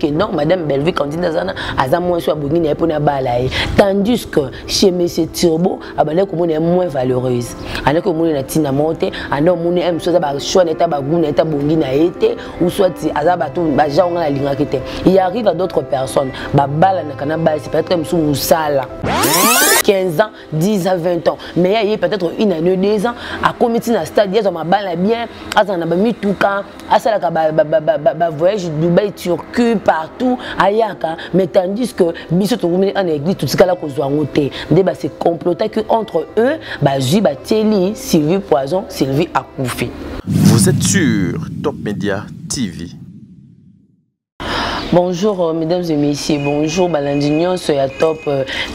que non, Madame Belleville candidat à moins soit bonine et pour na balaye. Tandis que chez Monsieur Turbo, abandonné comme on est moins valeureuse. Alors que mon est tina monte, alors mon aime soit ba choix n'était ba goût n'était bonine a été ou soit azaba tout ba ja on a la ligne qui était. Il arrive à d'autres personnes, ba bala na kana ba c'est peut-être comme sous musala. 15 ans, 10 à 20 ans. Mais il y a peut-être une année, 2 ans, à commettre un stade, il y a un balle bien, à ça mis tout cas, à ça la voyage Dubaï, Turquie, partout, à Yaka. Mais tandis que, bisous tout le en église, tout ce cas là qu'on soit monté. Débat c'est comploté que entre eux, Jules Batelli, Sylvie Poison, Sylvie Akoufi. Vous êtes sur Top Media TV. Bonjour mesdames et messieurs, bonjour Balandignon, c'est à Top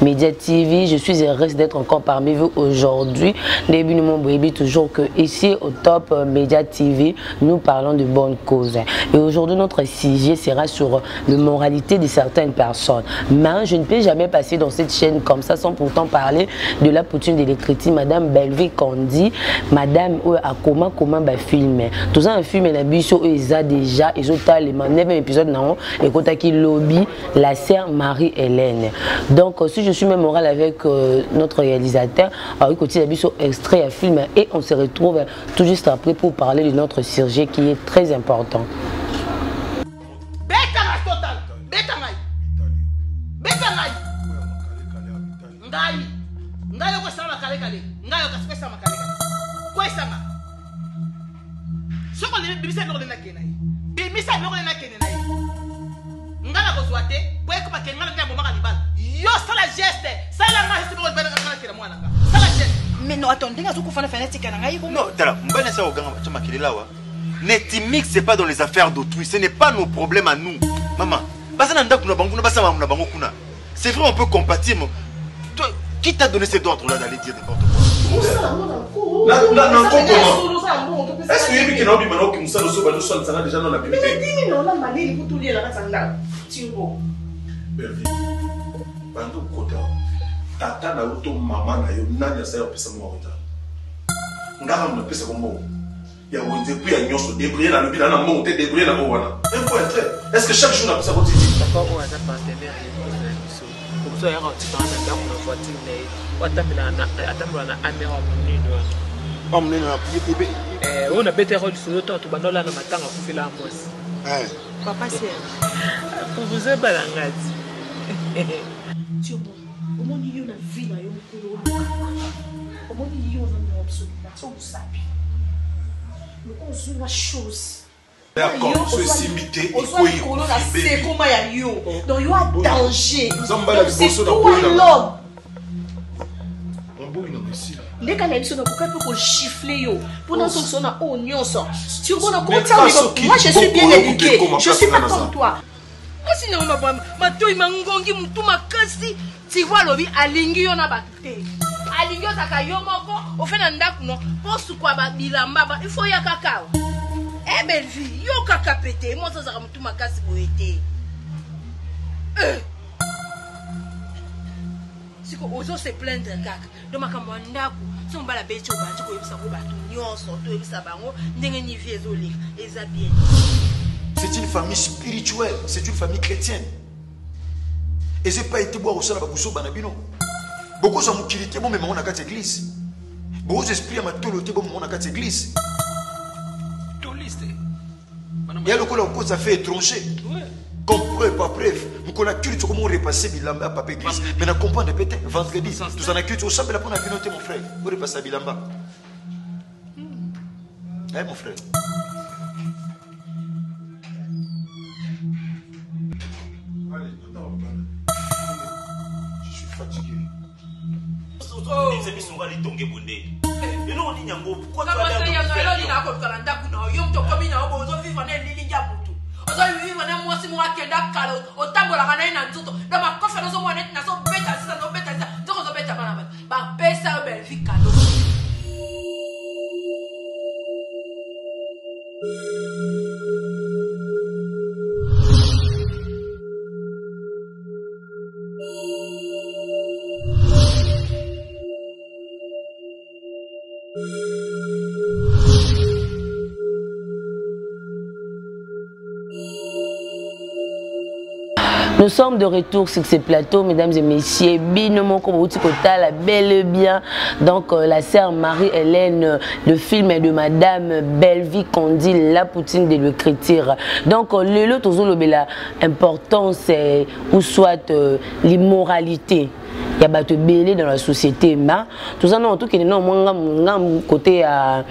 Media TV. Je suis heureuse d'être encore parmi vous aujourd'hui. Début de mon baby, toujours que ici au Top Media TV, nous parlons de bonnes causes. Et aujourd'hui, notre sujet sera sur la moralité de certaines personnes. Mais je ne peux jamais passer dans cette chaîne comme ça sans pourtant parler de la poutine de l'écriture, Madame Belleville Kandi, Madame comment film. Tout ça un film et la bicho ils a déjà, ils ont les 9 épisodes non. Et quand qui lobby la sœur Marie-Hélène. Donc si je suis même morale avec notre réalisateur, écoutez la biso extrait à film et on se retrouve tout juste après pour parler de notre sujet qui est très important. Mais non, attendez, non, ne t'immixe pas dans les affaires d'autrui, ce n'est pas nos problèmes à nous. Maman, c'est vrai, on peut compatir, mais toi, qui t'a donné cet ordre-là d'aller dire n'importe quoi? Est-ce que tu as déjà dans la Bible? Tata na uto mama na yo nani asa yo pesa mo wita ngala mo pesa ko mo ya wonde puis ya nyoso débrouiller na lobi na mo te débrouiller na mo wana il faut entrer. Est-ce que chaque jour na pesa ko titi d'accord on a partenaire et so comme ça ya ka tita na da ko voiture mais watamila na amera munino omnino na pipe on a better rôle sur l'autre to banola na matanga ku fila mwasi papa c'est pour vous balangati tu comment il y a une vie là, comment il y a une absolument sapi. Le consul la chose. D'accord, ce simité il faut y c'est comment il y a donc il y a danger. C'est tout l'homme. On bouille non ici. Les canaux sont pour qu'on chiffle yo. Pendant que son a oignon ça. Tu vois comment moi je suis bien éduqué. Je suis pas comme toi. Sinon ma toi mangongi mutu makasi. Tu vois lobi alingi yo na bakte. Alingi yo sakayo moko o fait na ndaku no posu kwa ba bilamba il faut ya kakao. Eh Belleville, yo kaka pété moi ça saka mutu makasi boete. Siko ozo se plaindre kaka. Do makambo ndaku so mbala becho bantu ko yebisa ko batu nyonso to yebisa bango ndenge ni vie ezolika eza bien. C'est une famille spirituelle, c'est une famille chrétienne. Et c'est pas été boire au sol à Babousso Banabino. Beaucoup sont moukilité, bon, mais on a quatre églises. Beaucoup d'esprits à ma toloté, bon, on a quatre églises. Toliste. Il y a le coup là, ça fait étranger. Comme preuve, pas preuve. Vous avez culte, comment on repasse Bilamba à Papa Église. Mais on comprend peut-être, vendredi. Nous en a culte au samedi, là, pour la communauté, mon frère. Vous repassez à Bilamba. Eh, mon frère. Fatigué. Nous sommes de retour sur ces plateaux, mesdames et messieurs. Binement comme vous la belle et bien. Donc la sœur Marie-Hélène, le film est de Madame Belleville Condi, la poutine de l'écriture. Donc le lot toujours l'importance ou soit l'immoralité. Il y a des belé dans la société, mais tout ça, non, tout qui est non, côté il y a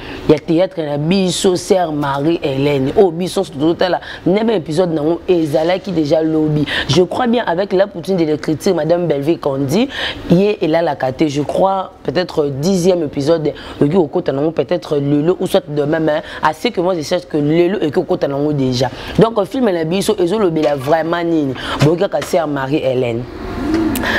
théâtre, il y a biso, sœur Marie-Hélène. Oh, biso, tout là, même épisode non, Ezala qui déjà lobby. Je crois bien avec la poutine de l'écriture, Madame Belleville Condi, hier et là la caté, je crois peut-être 10e épisode, le gars au côté non, peut-être le lot ou soit demain, mais assez que moi je cherche que le lot et que au côté non déjà. Donc le film la biso, Ezo lobby là vraiment nini. Bon, gars, sœur Marie-Hélène.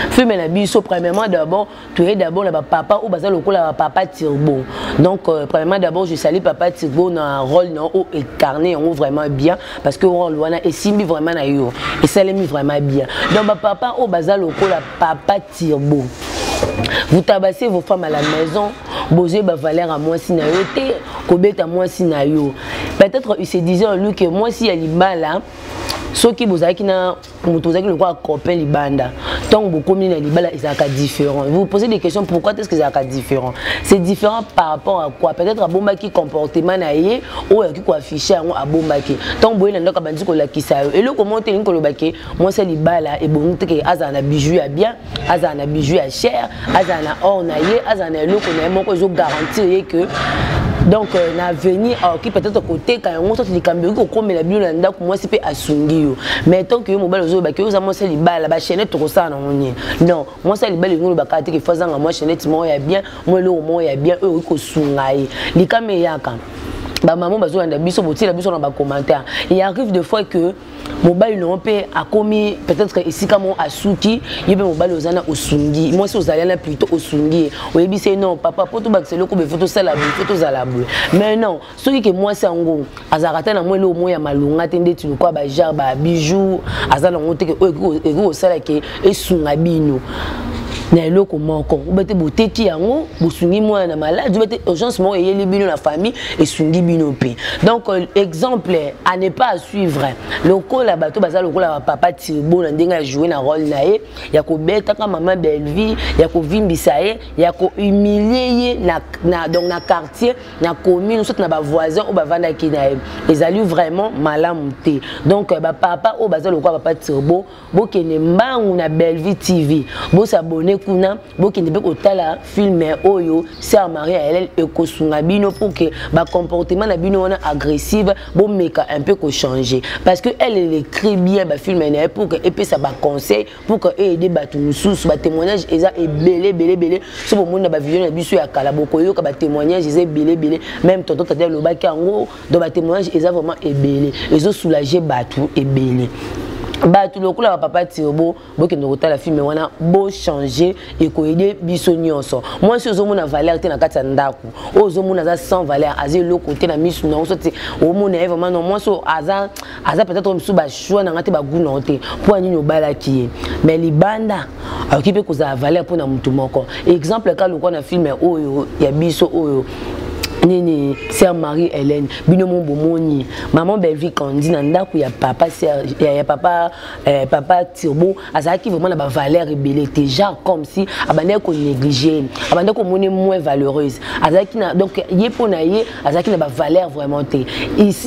Film la biso premièrement d'abord tu es d'abord le papa ou bazal le papa Tirbo. Donc premièrement d'abord je salue papa Tirbo dans un rôle non incarné vraiment bien parce que on loana et simbi vraiment na yo et ça l'aime vraiment bien. Donc papa ou bazal le papa Tirbo. Vous tabassez vos femmes à la maison, bosez Valère à moi si na yo té, kobeta moi si na yo. Peut-être il se disait lui que moi si il y a là ceux qui vous avez qui n'a le quoi copain libanda tant que vous communez les libala ils sont différents. Vous vous posez des questions pourquoi est-ce que c'est différent? C'est différent par rapport à quoi? Peut-être à bombaki comportement naïe ou à qui quoi afficher à bombaki. Tant que vous avez un bandit la qui ça et le comment t'es que le baquet moi c'est libala et bon que azana bijou à bien azana bijou à cher azana or naïe azana le qu'on a mon que je garantis que donc l'avenir qui peut-être côté quand on sortit du Cameroun comme la bio là moi c'est pas asungi mais tant que mon bal zo ba que vous moi c'est libala ba chaîne tout ça non moi c'est libala ngolo ba kati que faisant moi chaîne moi ya bien moi le moi ya bien eux ko sungai li kameyaka ba maman bazo anda biso boti la biso dans ba commentaire il arrive des fois que mobile non peut a commis peut-être ici comme à souki yebe mobile ozana osungi moi si ozalana plutôt osungi oyebi c'est non papa poto ba c'est le ko be photo sala bi photo zala boule mais non celui que moi c'est ngo azarata na moi le moi ya malunga tende tu quoi ba jar ba bijoux azana ngote que ego sala ke esunga bino na eloko moko obete boteki yango bosungi mwana na malade obete urgence mo eyeli bino na famille esungi bino pe. Donc exemple à ne pas suivre loko la bato baza loko la papa Tirbo na ndenga jouer na rôle na ye ya ko beta ka maman Belleville ya ko vimbisa ye ya ko humilier na donc na quartier na commune surtout na ba voisin ou ba vanda ki na ye ezali vraiment malamu te. Donc ba papa o baza loko papa Tirbo bo kene mbangu na Belleville TV bo s'abonner kuna boki ndebe otala film oyo sœur Marie-Hélène ekosunga bino pour que ba comportement na bino wana agressive bo meka un peu ko changer parce que elle écrit bien ba film na pour que et ça ba conseil pour que aider batu mususu ba témoignage eza belé so bo monde ba vidéo na biso ya kala boko yo ka ba témoignage eza belé même tonton tata lo ba kango do ba témoignage eza vraiment belé ezo soulager batu belé. Bah tout le coup là papa Tirbo bo ki ndoko la film wana bo changer et ko aider biso nyonso moi si ozomona valeur te na kati ndaku ozomona za sans valeur azi le côté na misu na soti o mona vraiment non moi so aza peut-être misu ba choix na ngate ba guna te pour nini obala ki mais libanda okipe ko za valeur pour na mutu moko exemple ka le ko na film oyo ya biso oyo nini sœur Marie-Hélène bino mon bomoni maman Belleville Condi na ndaku ya papa sœur ya papa papa Tirbo azaki vraiment na ba valeur rebelle déjà comme si abandé ko négliger abandé ko moni moins valeureuse azaki na donc yé pona yé azaki na ba valeur vraiment te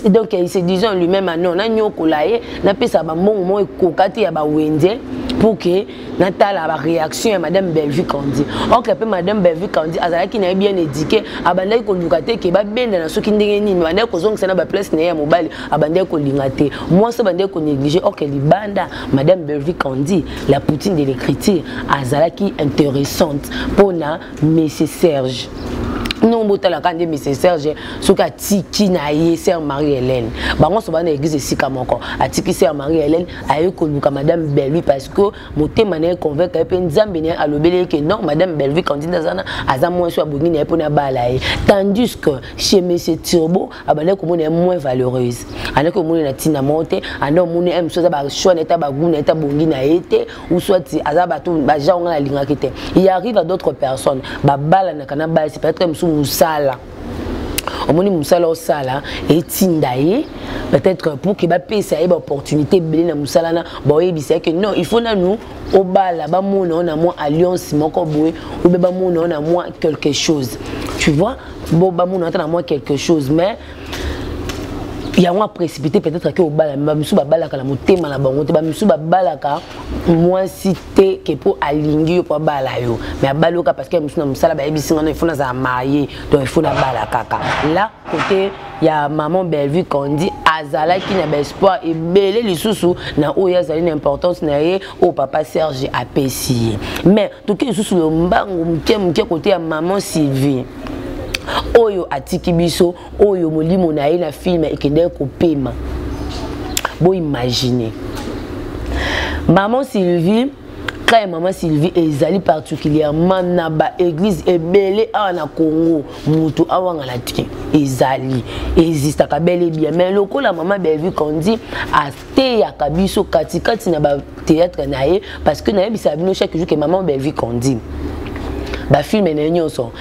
donc il se disait lui-même non na nyoko la yé na pesa ba mbongo ko kati ya ba wende pour que natala la réaction à madame Belleville Condi oncle pe madame Belleville Condi azaki na bien éduqué abandé ko lukate ke ba benda na soki ndenge nini bande ko zonga na ba place na ya mobile abandé ko lingate moi ça bande ko négliger ok libanda madame Belleville Condi la poutine de l'écriture azalaki intéressante pour na monsieur Serge non botala kande monsieur Serge soka tiki na ye sœur Marie-Hélène bango so bana église sika moko atiki sœur Marie-Hélène aye ko luka madame Belleville parce que motema na convaincre pe nzambe ne alobele que non madame Belleville candidat zana azamwa so abongi na pona bala ye tandis que chez monsieur Tirbo abane ko mona moins valeureuse ana ko mona na tina monte ana mona em so za ba choix neta ba guna neta bongi na été ou soit azaba tout ba jaonga la linga kete il arrive à d'autres personnes ba bala na kana ba c'est peut-être musala omoni musala osala etindaye peut-être pour que ba pesa ba opportunité belé na musala na ba oyebisa que non il faut na nous au bala ba mona on a moi alliance moko boye ou ba mona on a moi quelque chose tu vois bon ba mona on a moi quelque chose mais il y a un précipité peut-être que au bala mais misu ba balaka la motema na bango te ba misu ba balaka moi cité que pour aligner pour bala yo mais baloka parce que misu na musala ba ebisinga il faut na za marier donc il faut na balaka là côté il y a maman Bellevue qu'on dit azala qui n'a pas espoir et belé les sous na oya zali une importance na ye au papa Serge apesi mais tout que sous le mbango mke côté ya maman Sylvie oyo atiki biso oyo molimo na ye na film ekende ko pema bo imaginer maman Sylvie quand maman Sylvie ezali particulièrement na ba église ebele a na Congo mutu awanga la tiki ezali existe ka belle bien mais lokola maman Bellevue qu'on dit até ya kabiso katikati na ba théâtre na ye parce que na ye bisa bino chaque jour que maman Bellevue qu'on dit bah film et ils ont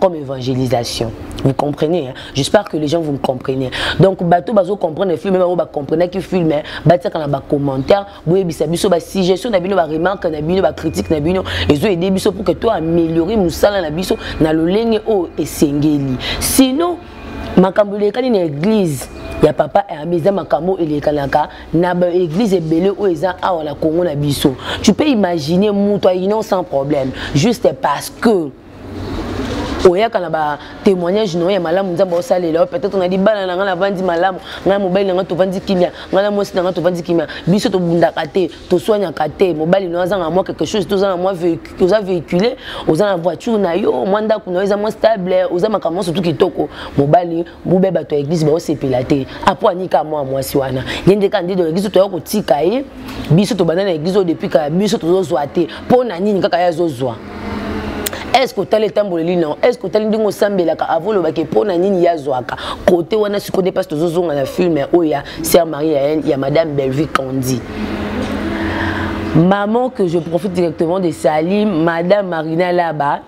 comme évangélisation. Vous comprenez, hein? J'espère que les gens vous me comprenez. Donc bateau bazo comprendre le film mais ba comprendre que film batia quand ba commentaire boye bisa biso ba suggestion na bino ba remarque na bino ba critique na bino ils ont aidé biso pour que toi améliorer musala na biso na lolenge o esengeli. Sinon makambo lekani na église ya papa et ameza makambo elekanaka na ba église ebele o eza awa na Congo na biso. Tu peux imaginer muto ino sans problème juste parce que oya kana ba témoignage no ya malamu nzamba osalela peut-être on a dit bana nga na vandi malamu nga mobile nga to vandi kimia nga mosi nga to vandi kimia biso to bunda kate to soigna kate mobile no azanga moi quelque chose to za moi véhiculer oza na voiture na yo mwanda kuna eza moi stable oza makambo surtout kitoko mobile bube ba to église ba osepelate apo anika moi si wana yende kandi de église to ko tika ye biso to bana na église depuis ka biso to zo te pona nini kaka ya zo zwa. Est-ce que tu as le temps pour le non? Est-ce que tu as le temps pour avant le bac pour nani yazwaka côté wana si connaît pas ce zozo dans le film oh ya sœur Marie il y a madame Bellevue qu'on dit maman que je profite directement de Salim madame Marina là-bas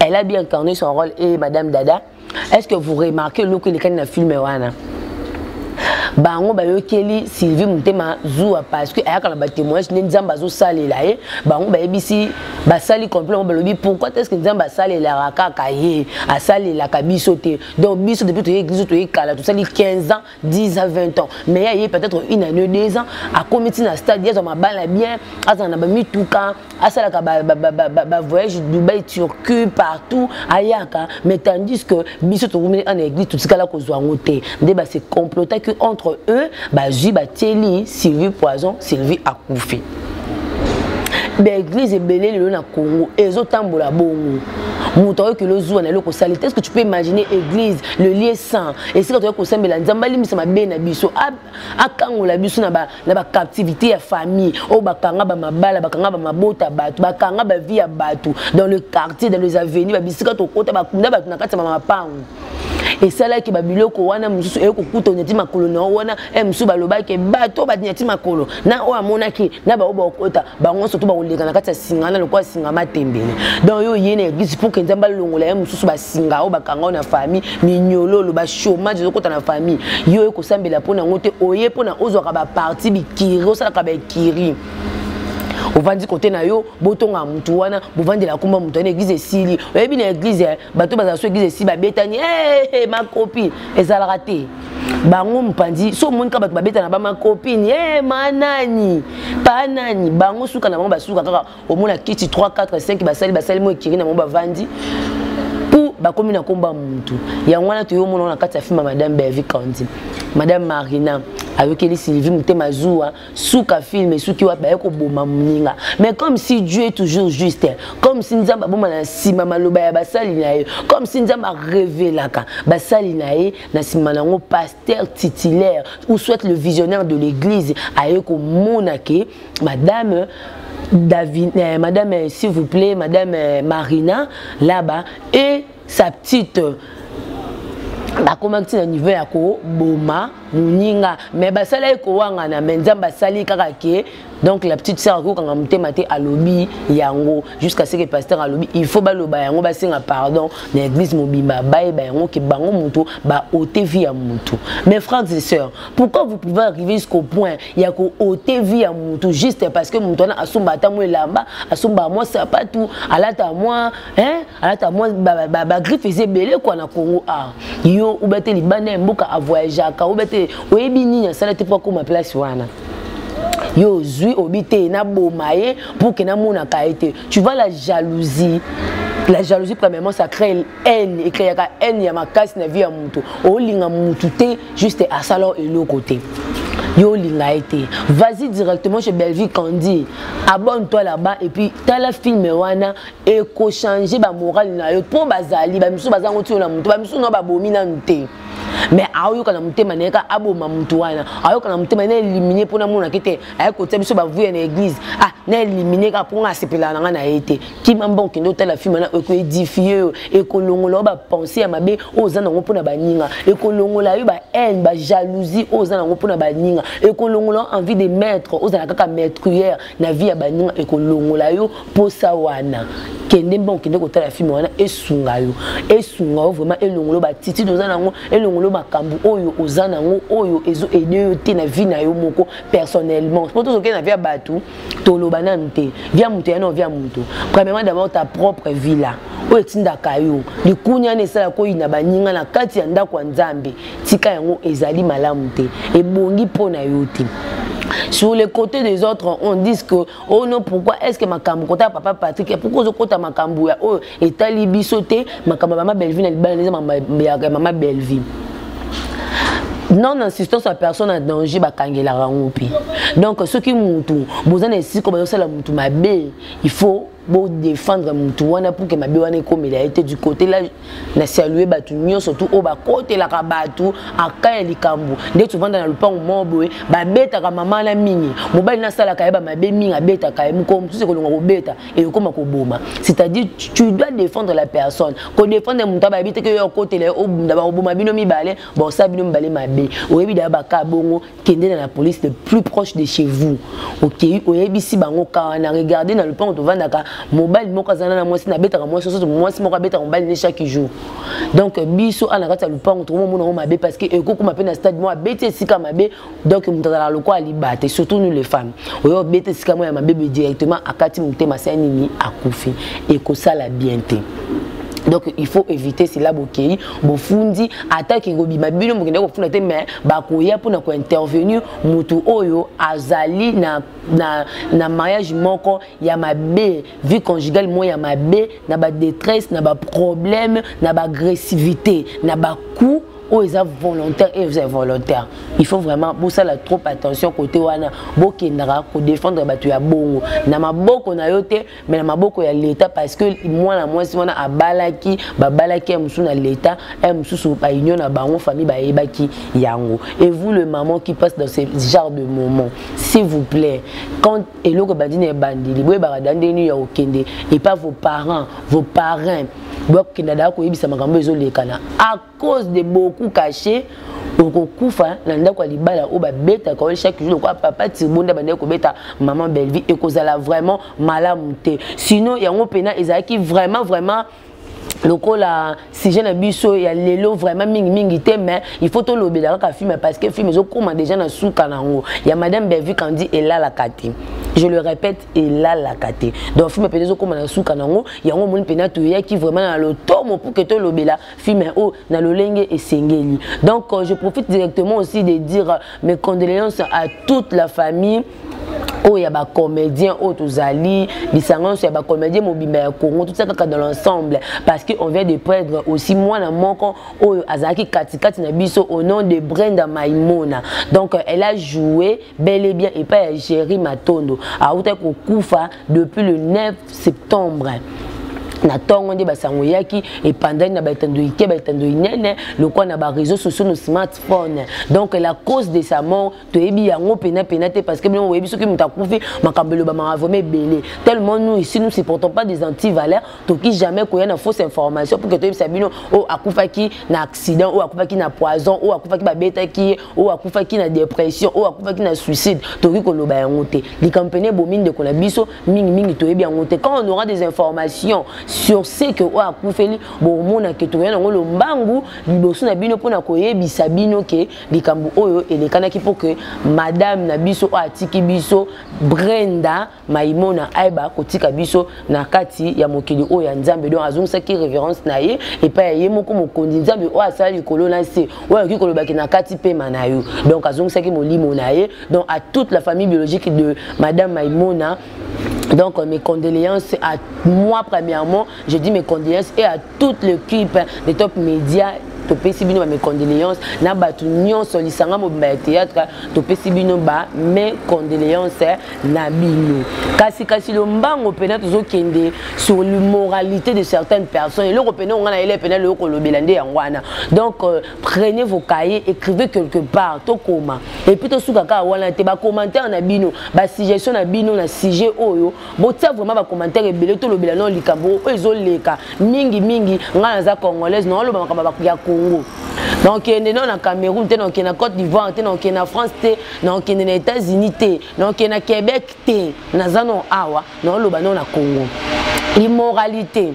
elle a bien incarné son rôle et madame Dada est-ce que vous remarquez le que les cannes dans le film wana bango ba yokeli Sylvie Mutema Zoua parce que ayaka na ba témoignage nzamba zo salela ye bango ba ebisi ba sali complètement ba lobi pourquoi est-ce que nzamba salela rakaka ye a salela ka biso te donc biso depuis to église to ekala to sali 15 ans 10 à 20 ans mais il y a peut-être une année 2 ans a comité na stade ya ma bala bien azana ba mituka asala ka ba voyage Dubaï Turquie partout ayaka mais tandis que biso to en église tout ça là ko zo ngote nde ba se comploter que entre eux, Teli, Sylvie Poison, Sylvie Akoufi. L'église est belle le Congo, et autres tambola bongo. Moutoyo que le zou na loko salité. Est-ce que tu peux imaginer église, le lieu saint? Et si tu as ko sembela nzambali misama bena biso akango la biso na ba captivité ya famille, o bakanga ba mabala, bakanga ba mabota batu, bakanga ba vie ya batu dans le quartier, dans les avenues, ba bisika to kota ba kunda batu na kati ma mapango. Et ça là qui babiloko wana mususu e ko kuto nyati makolo na wana e musu baloba ke bato ba nyati makolo na o amona ki na ba oba okota bango soto ba oleka na kati ya singana lokwa singa matembele donc yo yene église pour que nzamba longola e mususu ba singa o bakanga na famille minyololo ba chômage okota na famille yo e ko sambela pona ngote oye pona ozwaka ba parti bikiri osala ka ba kiri ovandi côté na yo botonga mutu wana bovandi la kumba mutu na église esili oyebi na église bato baza so église esili babetani ma copine ezala raté bango mpandi so monika bato babetana ba ma copine manani panani bango suka na bango basuka kaka omona kiti 3 4 5 basali mo ekiri na mo bavandi pour bakomi na komba mutu ya ngwana to yo mona na kati ya film madame Bellevue Kandi madame Marina avec les Sylvie Mutema Zoua souka film souki wa ba ko boma muninga mais comme si Dieu est toujours juste comme si nzamba boma na sima maloba ya basali na ye comme si nzamba révélaka basali na ye na sima nango pasteur titulaire ou soit le visionnaire de l'église ayeko monake madame David, madame s'il vous plaît madame Marina là-bas et sa petite bakomaki na niveau ya ko boma muninga mais basala ko wanga na menzamba sali kaka ke Donc la petite sœur quand on m'a maté à lobby yango jusqu'à ce que pasteur à lobby il faut ba loba yango ba singa pardon na église mobimba ba yango ke bango muto ba ôter vie à muto. Mes frères et sœurs, pourquoi vous pouvez arriver jusqu'au point il y a ko ôter vie à muto juste parce que muto na asomba ta moi lamba asomba moi ça pas tout alata moi alata moi ba griffe faisait belé quoi na Congo yo ou bete libane mboka a voyager ka ou bete oyebi nini ça n'était pas comme ma place wana. Yo zui obité na bomaye pour que na mona kaité. Tu vois la jalousie. La jalousie premièrement ça crée haine et crée la haine ya makasi na vie ya mutu. O linga mutu te juste à salon et l'autre côté. Yo linga été. Vas-y directement chez Belleville Candy. Abonne-toi là-bas et puis t'as la film wana et ko changer ba morale na yo pour bazali ba misu bazango ti na mutu ba misu no ba bomina nte. Mais ayo kana mutema neka aboma mutu wana ayo kana mutema na éliminer pour na mona kete ayo côté biso ba vuye na église na éliminer ka pour nga sepela na na été ki mambo kendo tala film na ko édifier e ko longola ba penser à mabe ozana ngo pour na baninga e ko longola yo ba haine ba jalousie ozana ngo pour na baninga e ko longola envie de mettre ozana kaka meurtrière na vie ya baninga e ko longola yo pour ça wana kende bon kende ko tala film wana esunga yo vraiment elongolo ba titi ozana ngo elongolo makambu oyo ozana ngo oyo ezo aider te na vie na yo moko personnellement pour tout ce que na vie batu toloba nante via mutu ya no via mutu premièrement d'abord ta propre vie là o etinda kayo likunya ne sala ko ina baninga na kati ya ndako nzambe tika yango ezali malamu te ebongi pona yo te. Sur les côtés des autres, on dit que oh non, pourquoi est-ce que ma cambo kota papa Patrick pourquoi je kota ma cambo ya oh et talibi sauté ma cambo maman Belleville maman Belleville. Non insistance à personne en danger bakangela rangopi. Donc ceux qui mutu besoin de si comme ça la mutu mabe il faut bon défendre mutu wana pour que mabe wana comme il a été du côté là na saluer batu nyo surtout au ba côté la kabatu akaya likambu nde tu vanda na lupango mobo ba beta ka mama na mingi mobali na sala ka ba mabe mingi beta ka comme tout ce que l'on beta et comme ko boma c'est-à-dire tu dois défendre la personne ko défendre mutu ba bita que yo côté là au ndaba boma bino mi balé bon ça bino balé mabe oyebi da ba ka bongo kende na la police le plus proche de chez vous. OK oyebi si bango ka na regarder na lupango to vanda ka mobile moko zana na mwasi na beta ka mwasi soso mwasi moko beta mobile chaque jour. Donc biso ana kata lupango to mo na mabe parce que eko ko mape na stade moi beta sika mabe donc mutala loko ali bate surtout nous les femmes. Oyo beta sika moi ya mabe directement akati mutema sani ni akufi eko sala bienté. Donc il faut éviter cela bokei bofundi attaque ngobi mabino mokende ko funa te mais bakoya pour na ko intervenir mutu oyo azali na mariage moko ya mabe vie conjugale mo ya mabe na ba détresse na ba problème na ba agressivité na ba coup ou ils sont volontaires et vous êtes volontaire. Il faut vraiment pour ça la trop attention côté wana bokendara ko défendre batu ya bongo na maboko na yote mais na maboko ya l'état parce que moi na moi si wana abalaki babalaki musu na l'état et musu ba union na bango famille ba ebaki yango. Et vous le maman qui passe dans ce genre de moment s'il vous plaît quand eloko bandine bandi liboye ba dandeni ya okende et pas vos parents à cause de beaucoup cachés au kufa nanda kwa libala o ba beta ka chaque jour quoi papa tibonda bande ko beta maman Belleville et kozala vraiment malamu te sinon yango pena ezaki vraiment lokola si je na biso ya lelo vraiment mingi te mais il faut to lobela ka film parce que film zo koma déjà na souka nango ya madame Belleville quand dit elle a la kate. Je le répète, elle a la kate. Donc film peut-être comme na souka nango yango mon pena to ya qui vraiment na le tomo pour que to lobela film o na lo lenge et sengeli. Donc je profite directement aussi de dire mes condoléances à toute la famille. Oh, il y a des comédiens, Otozali, il y a des comédiens mobimba Congo, tout ça dans l'ensemble. Parce qu'on vient de perdre aussi moi dans mon camp, Azaki Katikati Nabiso au nom de Brenda Maimona. Donc elle a joué bel et bien et pas Jerry Matondo à Outa Koufa depuis le 9 septembre. na tongo nde basango yaki et pendant na batando ike batando inene le quoi na ba réseaux sociaux no smartphone donc la cause de sa mort to ebi yango pena parce que bon webi soki muta kufi makambelo ba maravome belé tellement nous ici nous supportons pas des antivaleurs to qui jamais koya na fausse information pour que to sabino o akufaki na accident ou akufaki na poison ou akufaki ba betaki ou akufaki na dépression ou akufaki na suicide to ki koloba yango te li campagne bomine de kona biso mingi to ebi yango te quand on aura des informations sur ce que wa kufeli bon mona ke to yana ngolo mbangu liboso na bino pona koyebisa bino ke likambu oyo elekanaki pour que madame na biso o atiki biso Brenda Maimona aiba kotika biso na kati ya mokili oyo ya Nzambe donc azongisa ki révérence na ye et pas ye moko mokondi Nzambe o asali likolo na se o yaki kolobaki na kati pe manayo donc azongisa ki molimo na ye donc à toute la famille biologique de madame Maimona. Donc mes condoléances à moi premièrement, je dis mes condoléances et à toute l'équipe des top médias. Topé si bino mes condoléances na batu nyonso lisanga mo ba théâtre topé si bino ba mes condoléances na bino kasi le mbango pena tozo kende sur l'immoralité de certaines personnes et le repena on a ele pena le ko lobelande yangwana donc prenez vos cahiers, écrivez quelque part to koma et puis to suka ka wana te ba commentaire na bino ba suggestion na bino na sujet oyo botia vraiment ba commentaire ebele to lobelano likambo ezoleka mingi ngana za congolaise non lo ba ya Congo. Donc il y a na Cameroun, donc il y a Côte d'Ivoire, donc il y a France, donc il y a États-Unis, donc il y a Québec, na zano awa, non le banon na Congo. Immoralité.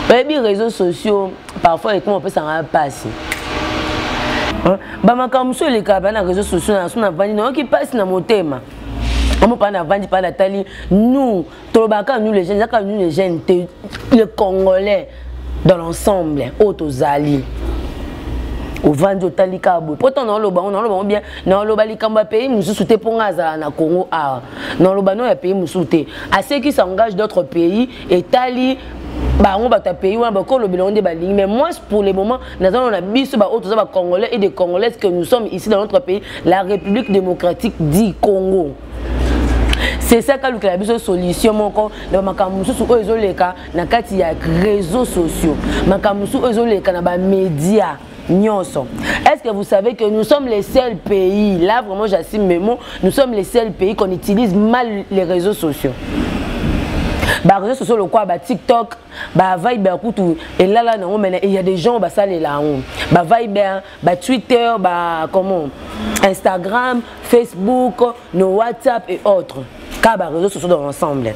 Les réseaux sociaux parfois et comment on peut s'en passer. Ba makamso les cas na réseaux sociaux na vandi non qui passe na motema. On pas na vandi pas la tali nous tolobaka nous les jeunes les Congolais dans l'ensemble autozali au vando talikabo pourtant on a bien dans le balikamba pays mususu te pongaza na Congo a dans le bano ya pays mususu à ceux qui s'engagent d'autres pays et tali ba on ba ta pays on ba ko le bilonde ba ligne mais moi pour le moment nous on a biso ba autoza ba congolais et des congolaises que nous sommes ici dans notre pays la République démocratique du Congo. C'est ça que la biso solution moko na makamusu o ezoleka na kati ya réseaux sociaux makamusu o ezoleka na ba médias nyonso. Est-ce que vous savez que nous sommes les seuls pays là vraiment j'assume mes mots nous sommes les seuls pays qu'on utilise mal les réseaux sociaux. Bah réseaux sociaux le quoi bah TikTok bah Viber kutu et là non mais il y a des gens bah ça les là bah Viber bah Twitter bah comment Instagram Facebook nos WhatsApp et autres car bah réseaux sociaux dans l'ensemble.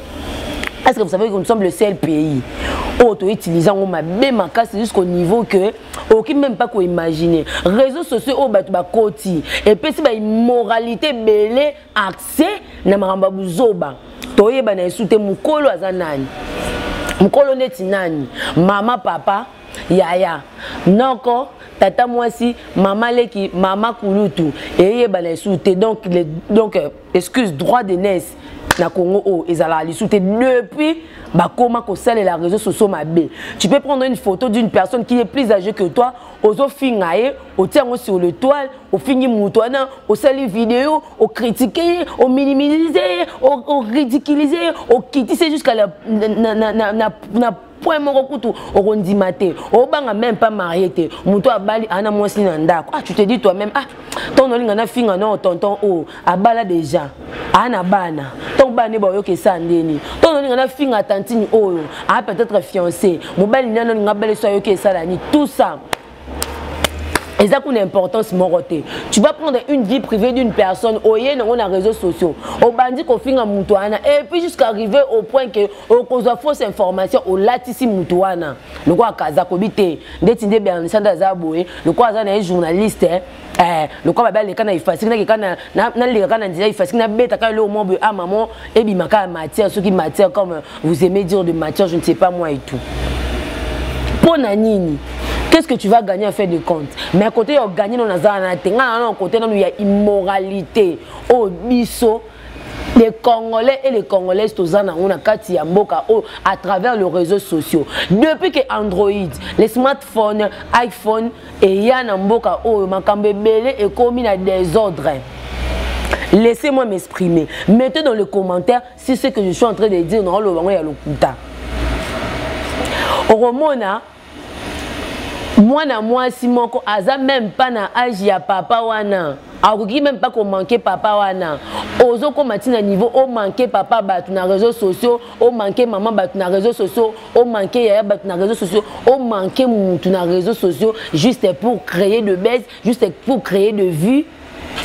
Est-ce que vous savez que nous sommes le seul pays auto-utilisant ma casse jusqu'au niveau que aucun même pas quoi imaginer réseaux sociaux au batuba koti et puis si bah immoralité belé accès na maramba buzoba toyeba na esute mukolo azanani mukolo neti nani mama papa yaya noko tata mwasi mama leki mama kulutu eyeba na esute donc excuse droit de naissance na Congo o ezala lisute depuis bakoma ko sale la réseaux sociaux mabe. Tu peux prendre une photo d'une personne qui est plus âgée que toi, ozo fingaye, o tiango sur le toile, o fingi mutwana, o sali vidéo, o critiquer, o minimiser, o ridiculiser, o quitter jusqu'à la point moko kutu orondimate o banga même pas marié te muto abali ana mwasi na ndako tu te dis toi-même ton olinga na finga non tonton o abala déjà ana bana ton bane ba yo ke sandeni ton olinga na finga tantini oyo peut-être fiancé mobali nano nga bale so yo ke salani tout ça. Et ça a une importance moroté. Tu vas prendre une vie privée d'une personne, on a les réseaux sociaux, au bandit qu'on finit en moutouana, et puis jusqu'à arriver au point que on a fausse information au latissime moutouana. Le quoi Kazakobité, détindé bien Sandazaboué, le quoi Zana est journaliste, le quoi Babel les canaux facile, les canaux il facile, n'a bête à le moment à maman, et bimaka matière, ceux qui matière comme vous aimez dire de matière, je ne sais pas moi et tout. Pour Nanini. Qu'est-ce que tu vas gagner à faire des comptes? Mais à côté, on gagne dans la côté, il y a immoralité. Oh, biso. Les Congolais et les Congolaises, à travers les réseaux sociaux. Depuis que Android, les smartphones, iPhone et Yanamboka, oh, Makambebele est commis à des ordres. Laissez-moi m'exprimer. Mettez dans les commentaires si ce que je suis en train de dire, non, le Romona moi si moko aza même pas na âge ya papa wana. Akoki même pas qu'on manquait papa wana. Ozo ko matina niveau o manquer papa batu na réseaux sociaux, o manquer maman batu na réseaux sociaux, o manquer yaya batu na réseaux sociaux, o manquer mutu na réseaux sociaux juste pour créer de baisse, juste pour créer de vues.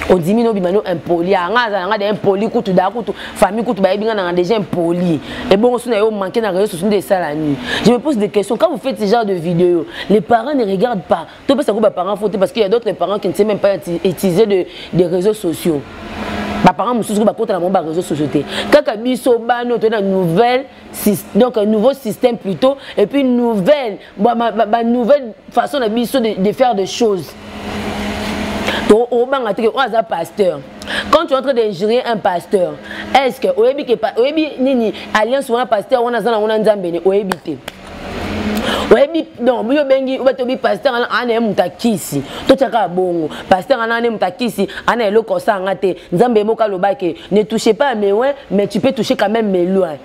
On dit mino bimano impoli, anga des impoli kutu da kutu famille kutu ba ebinga na déjà impoli. Et bon on a manqué na réseaux sociaux de ça la nuit. Je me pose des questions quand vous faites ce genre de vidéos, les parents ne regardent pas. Tout parce que les parents font parce qu'il y a d'autres parents qui ne savent même pas utiliser des réseaux sociaux. Les parents ne savent pas contre la réseaux sociaux. Quand biso bano to na nouvelle donc un nouveau système plutôt et puis une nouvelle façon de biso de faire des choses. Pasteur. Quand tu es en train d'ingérer un pasteur, est-ce que Oebi nini alliance ou un pasteur on a nzambene Oebi non biyo bengi ubatobi pasteur ana mutakisi to chaka bongo pasteur ana mutakisi ana eloko sanga te nzambe moka lobake ne touchez pas à mes loin mais tu peux toucher quand même mes loin.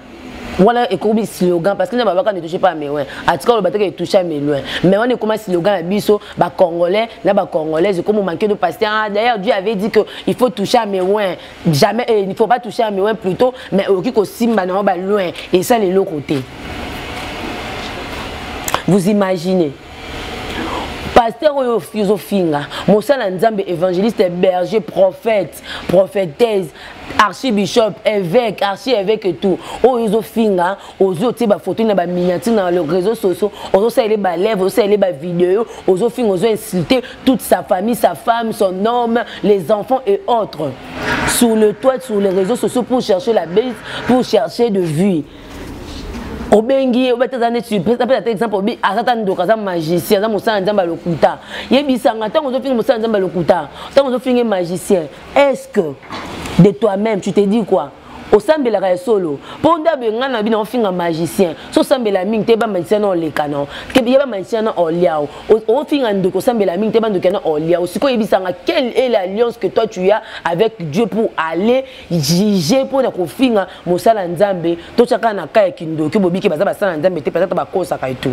Voilà et comme slogan parce que les babaka ne touchent pas à mes loin. En tout cas le bateau touche à mes loin. Mais on est comme slogan à biso ba congolais, na ba congolais comme manquer de pasteur. D'ailleurs Dieu avait dit que il faut toucher à mes loin. Jamais il ne faut pas toucher à mes loin plutôt mais au qui ko simba na ba loin et ça les l'autre côté. Vous imaginez pasteur Oyofinga, Moussala Nzambe évangéliste, berger, prophète, prophétesse, archibishop, évêque, archi-évêque et tout. Oyofinga, Oyotiba photo na ba miniature dans les réseaux sociaux, Oyosaile ba lèvres, Oyosaile ba vidéo, Oyofinga, Oyo insulter toute sa famille, sa femme, son homme, les enfants et autres. Sur le toit, sur les réseaux sociaux pour chercher la base, pour chercher de vues. Obengi obetazane tu par exemple obi azata ndoka za magicien za musala nzamba lokuta yebisanga tango zo finga musala nzamba lokuta tango zo finga magicien est-ce que de toi-même tu te dis quoi au sambela ka solo ponda benga na bino finga magicien so sambela mingi te ba magicien no lekano ke ba magicien no oliao o finga ndoko sambela mingi te ba ndoko no oliao siko yebisanga quelle est l'alliance que toi tu as avec Dieu pour aller juger pour na ko finga musala nzambe to chaka na ka kindoki bobiki baza basala nzambe te peut-être ba kosa ka tout.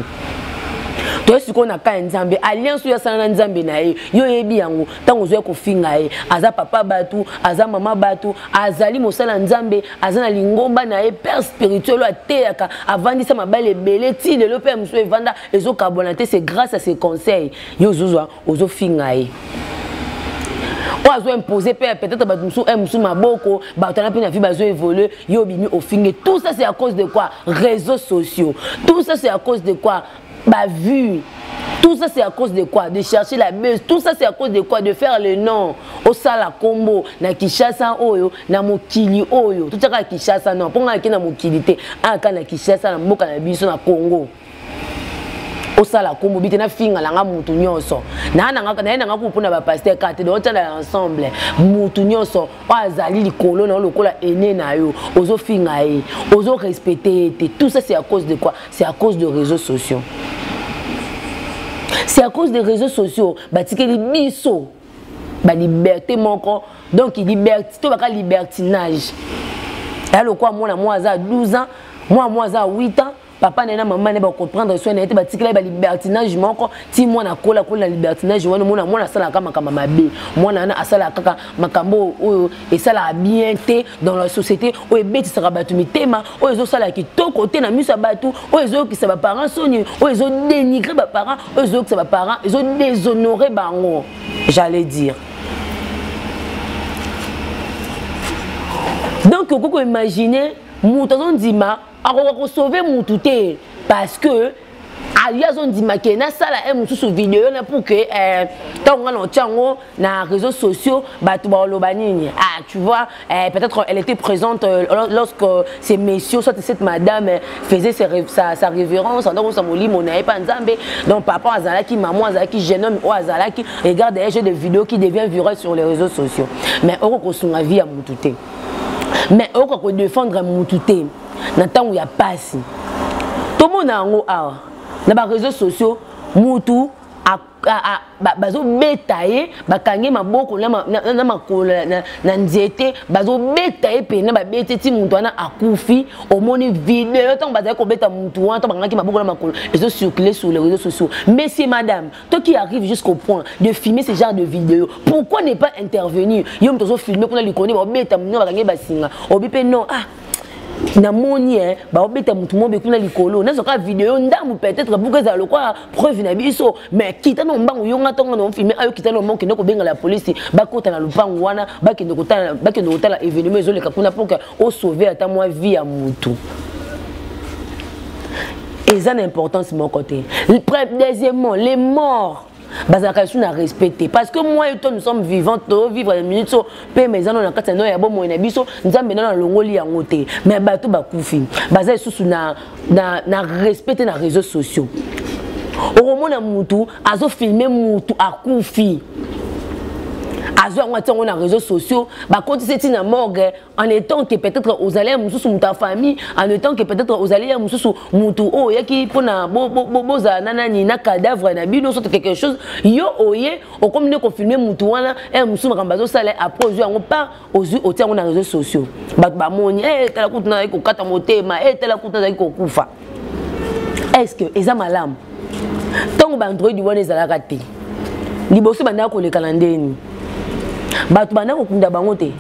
Toi ce qu'on a ka nzambe alliance ya sana nzambe na ye yo yebi yango tango zo ko finga ye aza papa batu aza mama batu azali mosala nzambe azana lingomba na ye père spirituel ateyaka avandisa mabale belé ti le père muso evanda ezo carbonate c'est grâce à ses conseils yo zozwa ozo finga ye ozo imposer peut-être batumsu musu maboko batana pe na vie bazo évoluer yo bimi au finga tout ça c'est à cause de quoi réseaux sociaux tout ça c'est à cause de quoi bah vu tout ça c'est à cause de quoi de chercher la buzz tout ça c'est à cause de quoi de faire le nom au sala combo na Kinshasa oyo na mokili oyo tout ça ka Kinshasa non ponga ki na mokilité aka na Kinshasa na mboka na biso na Congo au sala combo bité na finga langa mutu nyonso na nanga kupuna ba pasteur kate de otala ensemble mutu nyonso azali likolo na lokola ene na yo ozo finga e ozo respecter tout ça c'est à cause de quoi c'est à cause de réseaux sociaux. C'est à cause des réseaux sociaux que les biso ba liberté moko donc liberté to baka libertinage alors quoi moi à 12 ans moi à 8 ans papa na maman ne ba comprendre soin na été batikela ba libertinage moko ti moi na kola na libertinage wana moi na sala kama mabe moi na asala kaka makambo oyo et ça la bien té dans la société oyo beti sera batu mitema oyo zo sala kitoko te na miso batu oyo zo ki sa ba parents soni oyo zo dénigrer ba parents oyo zo ki sa ba parents zo déshonorer bango j'allais dire. Donc vous imaginez moutazon dima a sauver moutouté parce que alias on dit que na sala sous vidéo pour que na réseaux sociaux tu vois peut-être elle était présente lorsque ces messieurs soit cette madame faisait sa révérence donc ça moli mon pas nzambe donc papa azalaki maman azalaki jeune homme ou azalaki regarde des vidéos qui deviennent virales sur les réseaux sociaux mais oko sunga vie à moutouté mais oko défendre moutouté na tango ya pasi tout monde a ngo awa na ba réseaux sociaux mutu bazo betaye bakangi maboko na makola na nzete bazo betaye pena ba beteti muntu wana akufi omoni vidéo tant bazali ko beta muntu wana tant bangaki maboko na makola ezo circuler sur les réseaux sociaux. Messieurs madame, toi qui arrive jusqu'au point de filmer ce genre de vidéo, pourquoi ne pas intervenir? Yo mtozo filmer pour les connaître ba beta muntu bakangi basinga obipe non na moni ba obeta mutu mo be kuna likolo na zoka vidéo ndamu peut-être buka za lokwa preuve na biso mais kita no mbangu yonga tonga no filmer ayo kita no monke ndeko benga la police bakota na lupangu wana bakende kotala événement ezoleka kuna pour que o sauver ata moi vie ya mutu. Et ça l'importance mon côté. Deuxièmement, les morts bazakasuna respecter parce que moi et toi nous sommes vivants vivre les minutes pe maison na kati na ya bo mo na biso nzambe na longoli ya ngote mais bato bakufi baza susu na respecter na réseaux sociaux oromona mutu azo filmer mutu akufi azo ngwatango na réseaux sociaux ba continuer na morgue en étant que peut-être aux allées mususu muta famille en étant que peut-être aux allées mususu mutu o yaki pona boza nanani na cadavre na bino sorte quelque chose yo oye o comme ne ko filmer mutu wana mususu makambazo sala après ozu yango pas ozu otiango na réseaux sociaux ba moni tala kutuna ko kata motema tala kutuna ko kufa. Est-ce que eza malamu tango ba android wana ezalaka te liboso banda ko le calendrier batu bana kokunda bango te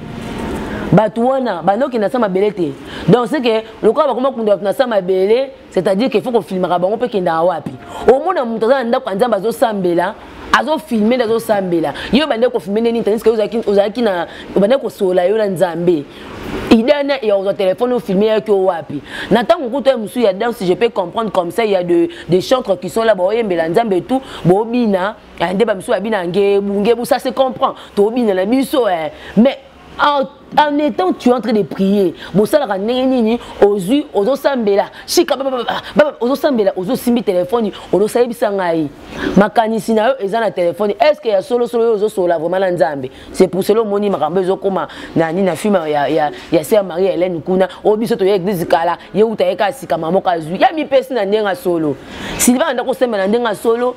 batu wana banoki na sama belete donc c'est que le quoi bakoma kunda na sama belé c'est-à-dire qu'il faut qu'on filmera bango pe kenda wapi au mona mutu za ndako nzamba zo sambela azo filmer dazo sambela yo bande ko filmer nini tandis que ozaki na bande ko sola yo na nzambe idana et au téléphone au filmer avec wapi n'attends qu'on musu ya danse je peux comprendre comme ça il y a des chantres qui sont là bo yembela nzambe et tout bo bina ande ba musu abina ngebu ça se comprend to bina la biso mais en étant tu es en train de prier bon ça la nini ozo sambela shika ozo sambela ozo simbi téléphone ozo sayebisa ngai makanisi na yo eza na téléphone est-ce que ya solo ozo sola vraiment na nzambe c'est pour cela moni makambo ezo koma nani na film ya sœur Marie Hélène kuna obiso to ya église kala ye utayeka sika mamo kazwi ya mi pesi na ndenga solo Sylvain ndako sembela ndenga solo.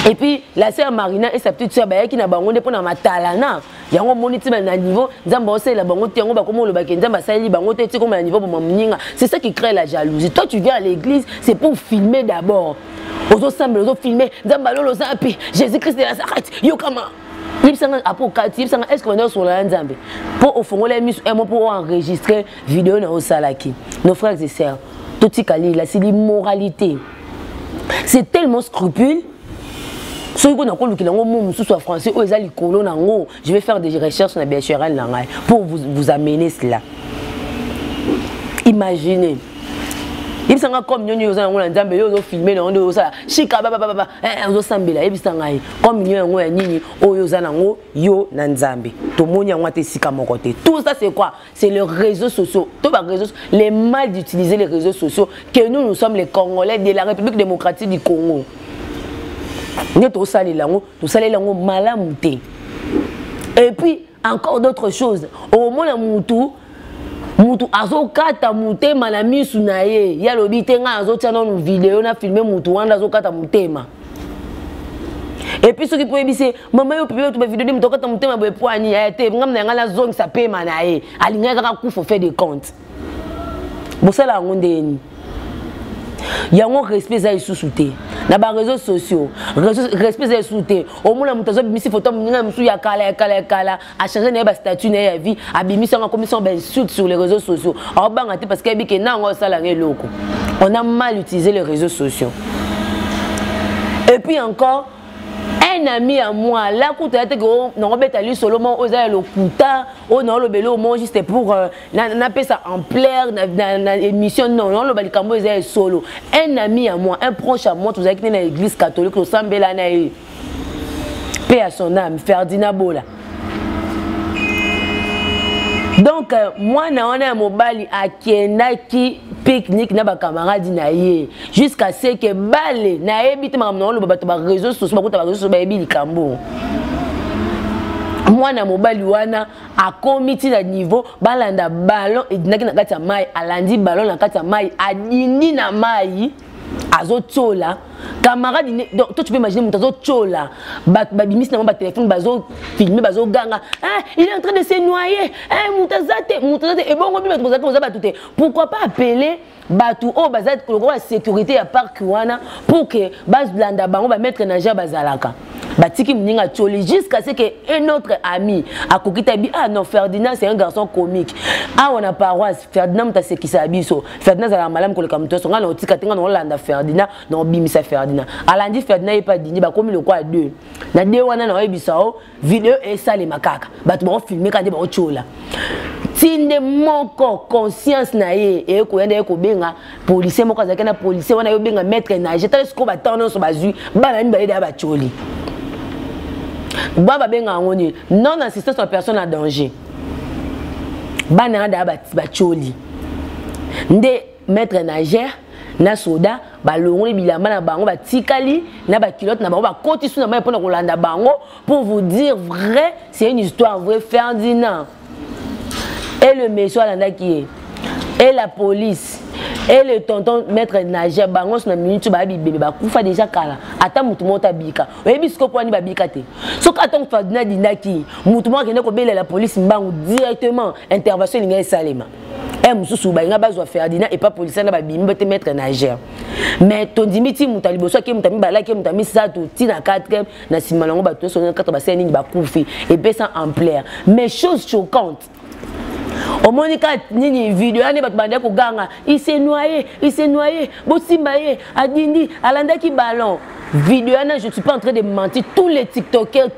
Et puis la sœur Marina et sa petite sœur qui na bango pour na matalana yango moniti na niveau nzamba osela bango te yango ba komo le bakenza ba sali bango te ti comme na niveau pour mninga. C'est ça qui crée la jalousie. Toi tu viens à l'église c'est pour filmer d'abord ozo semble ozo filmer nzamba lolo zapi Jésus-Christ de Nazareth yo kama yipsanga apokati yipsanga est-ce que on est sur la nzambe pour au fond les mis pour enregistrer vidéo na osalaki. Nos frères et sœurs tout tikali là c'est l'immoralité. C'est tellement scrupule. Si vous avez français, je vais faire des recherches sur la BHRL pour vous amener cela. Imaginez. Il y a comme nous avons filmé dans le Chika baba ozo sambela ebisanga comme nous avons yo nanzambe to moni yango te sika moko te. Tout ça c'est quoi? C'est les réseaux sociaux. Les mal d'utiliser les réseaux sociaux que nous sommes les Congolais de la République démocratique du Congo. Nous sommes malamouté. Et puis, encore d'autres choses. Au moment où mutu azokata mutema na misu na ye ya lobite nga azotia na vidéo na filmer mutu wanda azokata mutema. Et puis ce qui peut dire maman yo pipé to ba vidéo mutu kata mutema boye poani ya te ngamna ngala zong sa pema na ye alinga kaka ku faut faire des comptes. Bosala ngondeni. Yango respect za isusuté na ba réseaux sociaux respect za isusuté au moins mutu zo bimisi photo muninga musu ya kala a changer na ba statut na ya vie a bimisi en commission ben sur les réseaux sociaux a bangati parce que bike na ngo sala ngeloko on a mal utilisé les réseaux sociaux. Et puis encore un ami à moi là quand tu as été non bête lui seulement aux le kuta au non le belo moi juste pour n'a pas ça en plaire dans émission non le balikambo est solo. Un ami à moi un proche à moi tu as quitté l'église catholique au Sambela na paix à son âme Ferdinand Bola. Donc moi na on a mobile à Kenaki pique-nique na ba camarade na ye jusqu'à ce que balé na ebite mamno lo ba réseaux sociaux ba réseaux ba ebi likambo. Moi na mobile wana a comité na niveau balanda ballon et na kati ya mai alandi ballon na kati ya mai adini na mai azotola camarade donc toi tu peux imaginer mon azotola babimis na ba téléphone bazo filmer bazo ganga il est en train de se noyer mutazate et bon on peut mettre ça tout pourquoi pas appeler batu o bazat la sécurité à parc wana pour que bas blanda bango ba mettre na ja bazalaka batiki mninga tcholi jusqu'à ce que un autre ami a kokita bi non Ferdinand c'est un garçon comique on a paroisse Ferdinand ta c'est qui sa biso Ferdinand za la malam ko le kamto so ngana otika tenga no landa Ferdinand no bimisa Ferdinand alandi Ferdinand est pas dini ba komi le quoi deux na deux wana na ebisao vidéo et ça les makaka batu ba filmer quand ba tchola tinde moko conscience na ye e ko yenda ko benga policier moko azaka na policier wana yo benga maître nage tala sko ba tano so bazui bana ni balé da ba tcholi baba benga ngoni non assistance aux personnes en danger bana da ba tcholi nde maître nageur na soda ba longoli bilamba na bango ba tikali na ba culotte na bango ba koti suna ba pona kolanda bango pour vous dire vrai c'est une histoire vraie Ferdinand et le monsieur alanda qui est et la police et le tonton maître nageur bango na minute ba bibé ba kufa déjà kala ata mutu mota bika oyebi siko kwani ba bika te soka aton Ferdinand dinaki mutu mo akende ko bela la police mbangu directement intervention linga salema mususu ba nga bazwa Ferdinand et pas policier na ba bimbe te maître nageur mais ton dimiti mutali boso ke mutami ba la ke mutami sa to ti na 4e na simalango ba to so na 4 ba seni ba kufi et puis ça en plaire mais chose choquante au monika nini vidéo ane bat bande ko ganga il s'est noyé bosimba ye adindi alanda ki ballon vidéo ane je suis pas en train de mentir tous les tiktokers